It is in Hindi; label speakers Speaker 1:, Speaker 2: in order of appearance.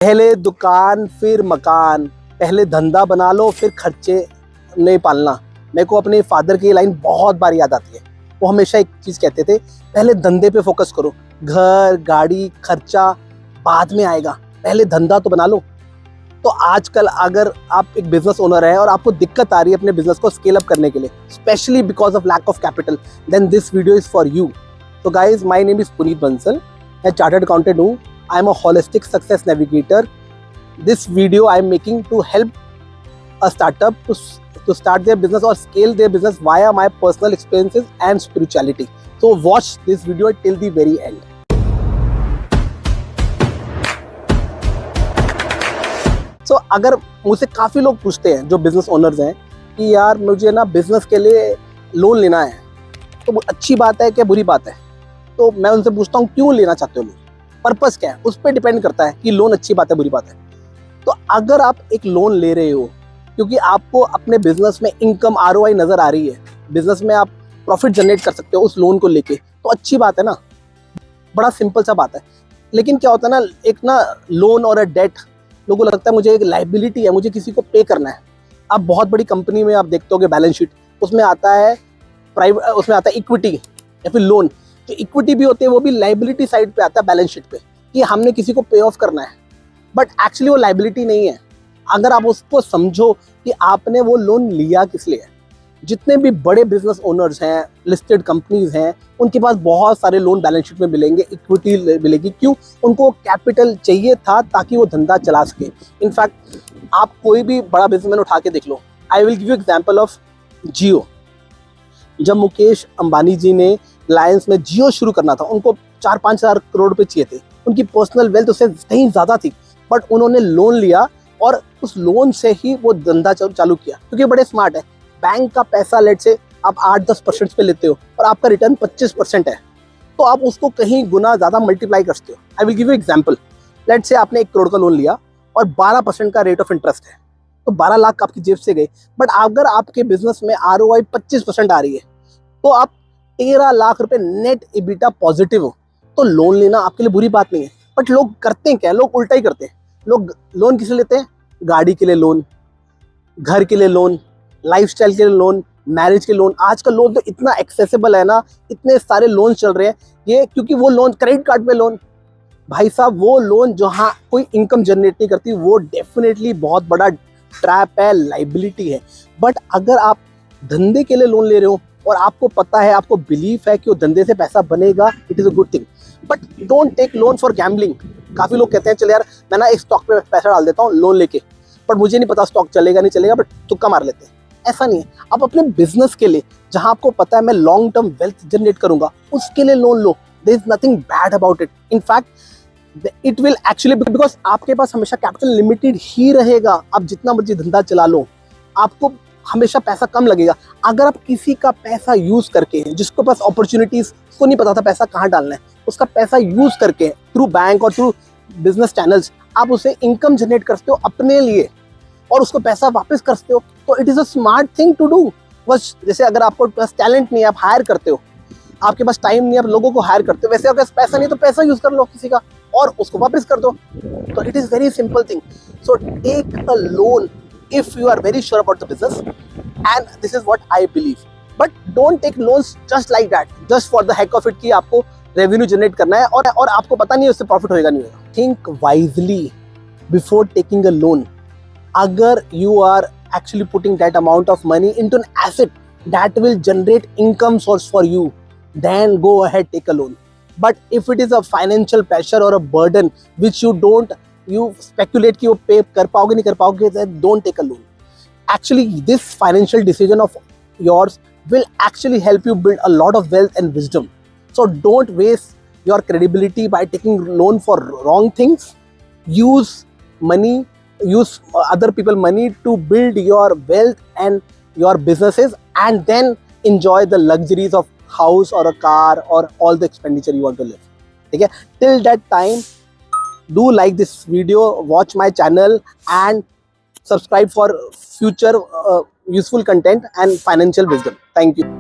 Speaker 1: पहले दुकान फिर मकान, पहले धंधा बना लो फिर खर्चे नहीं पालना। मेरे को अपने फादर की लाइन बहुत बार याद आती है। वो हमेशा एक चीज़ कहते थे, पहले धंधे पे फोकस करो, घर गाड़ी खर्चा बाद में आएगा, पहले धंधा तो बना लो। तो आजकल अगर आप एक बिजनेस ओनर है और आपको दिक्कत आ रही है अपने बिजनेस को स्केल अप करने के लिए, specially because of lack of capital, then this video is for you. तो guys, my name is Puneet Bansal, मैं चार्टर्ड अकाउंटेंट हूँ। I am a holistic success navigator. This video I am making to help a startup to start their business or scale their business via my personal experiences and spirituality. So watch this video till the very end. So अगर मुझसे काफ़ी लोग पूछते हैं जो बिजनेस ओनर्स हैं कि यार मुझे ना बिजनेस के लिए लोन लेना है, तो अच्छी बात है क्या बुरी बात है? तो मैं उनसे पूछता हूँ क्यों लेना चाहते हो लोन, पर्पस क्या है? उस पर डिपेंड करता है कि लोन अच्छी बात है बुरी बात है। तो अगर आप एक लोन ले रहे हो क्योंकि आपको अपने बिजनेस में इनकम ROI नजर आ रही है, बिजनेस में आप प्रॉफिट जनरेट कर सकते हो उस लोन को लेके, तो अच्छी बात है ना, बड़ा सिंपल सा बात है। लेकिन क्या होता है ना, एक ना लोन और डेट लोगों को लगता है मुझे एक लाइबिलिटी है, मुझे किसी को पे करना है। अब बहुत बड़ी कंपनी में आप देखते होगे बैलेंस शीट, उसमें आता है प्राइवेट, उसमें आता है इक्विटी या फिर लोन। जो इक्विटी भी होती है वो भी लाइबिलिटी साइड पे आता है बैलेंस शीट पे, कि हमने किसी को पे ऑफ करना है, बट एक्चुअली वो लाइबिलिटी नहीं है। अगर आप उसको समझो कि आपने वो लोन लिया किस लिए। जितने भी बड़े बिजनेस ओनर्स हैं, लिस्टेड कंपनीज हैं, उनके पास बहुत सारे लोन बैलेंस शीट में मिलेंगे, इक्विटी मिलेगी। क्यों? उनको कैपिटल चाहिए था ताकि वो धंधा चला सके। इनफैक्ट आप कोई भी बड़ा बिजनेसमैन उठा के देख लो। I will give you example of Jio. जब मुकेश अंबानी जी ने रिलायंस में जियो शुरू करना था, उनको 4-5 हज़ार करोड़ रुपए चाहिए थे। उनकी पर्सनल वेल्थ उससे कहीं ज़्यादा थी, बट उन्होंने लोन लिया और उस लोन से ही वो धंधा चालू किया, क्योंकि बड़े स्मार्ट है। बैंक का पैसा लेट से आप 8-10% पे लेते हो और आपका रिटर्न 25% है, तो आप उसको कहीं गुना ज़्यादा मल्टीप्लाई करते हो। I will give you example. Let say आपने 1 करोड़ का लोन लिया और 12% का रेट ऑफ इंटरेस्ट है, तो 12 लाख आपकी जेब से गए। बट अगर आपके बिजनेस में ROI 25% आ रही है, तो आप 13 लाख रुपए नेट EBITDA पॉजिटिव हो, तो लोन लेना आपके लिए बुरी बात नहीं है। बट लोग करते हैं क्या? लोग उल्टा ही करते हैं। लोग लोन किस लिए लेते हैं? गाड़ी के लिए लोन, घर के लिए लोन, लाइफस्टाइल के लिए लोन, मैरिज के लोन। आजकल लोन तो इतना एक्सेसिबल है ना, इतने सारे लोन चल रहे हैं ये, क्योंकि वो लोन क्रेडिट कार्ड पे लोन, भाई साहब वो लोन जहाँ कोई इनकम जनरेट नहीं करती, वो डेफिनेटली बहुत बड़ा ट्रैप है, लाइबिलिटी है। बट अगर आप धंधे के लिए लोन ले रहे हो और आपको पता है, आपको बिलीफ है कि वो धंधे से पैसा बनेगा, it is a good thing. But don't take loan for gambling. काफ़ी लोग कहते हैं चल यार मैं ना एक स्टॉक पे पैसा डाल देता हूँ लोन लेके, पर मुझे नहीं पता स्टॉक चलेगा नहीं चलेगा, बट तुक्का मार लेते हैं। ऐसा नहीं है। आप अपने बिजनेस के लिए, जहाँ आपको पता है मैं लॉन्ग टर्म वेल्थ जनरेट करूंगा, उसके लिए लोन लो। There is nothing bad about it. In fact it will actually, because आपके पास हमेशा कैपिटल लिमिटेड ही रहेगा। आप जितना मर्जी धंधा चला लो, आपको हमेशा पैसा कम लगेगा। अगर आप किसी का पैसा यूज करके, जिसके पास अपॉर्चुनिटीज, उसको नहीं पता था पैसा कहाँ डालना है, उसका पैसा यूज करके थ्रू बैंक और थ्रू बिजनेस चैनल्स आप उसे इनकम जनरेट कर सकते हो अपने लिए और उसको पैसा वापस कर सकते हो, तो it is a smart thing to do. बस जैसे अगर आपको पास टैलेंट नहीं है, आप हायर करते हो, आपके पास टाइम नहीं है, आप लोगों को हायर करते हो, वैसे अगर पैसा नहीं है तो पैसा यूज कर लो किसी का और उसको वापस कर दो। तो it is very simple thing. So take a loan if you are very sure about the business, and this is what I believe. But don't take loans just like that, just for the heck of it कि आपको रेवेन्यू जनरेट करना है और आपको पता नहीं है उससे प्रॉफिट होएगा नहीं होगा। Think wisely before taking a loan. अगर you are actually putting that amount of money into an asset that will generate income source for you, then go ahead, take a loan. But if it is a financial pressure or a burden which you speculate कि वो पे कर पाओगे नहीं कर पाओगे, then don't take a loan. Actually, this financial decision of yours will actually help you build a lot of wealth and wisdom. So don't waste your credibility by taking loan for wrong things. Use other people money to build your wealth and your businesses, and then enjoy the luxuries of house or a car or all the expenditure you want to live. Okay? Till that time, do like this video, watch my channel, and subscribe for future useful content and financial wisdom. Thank you.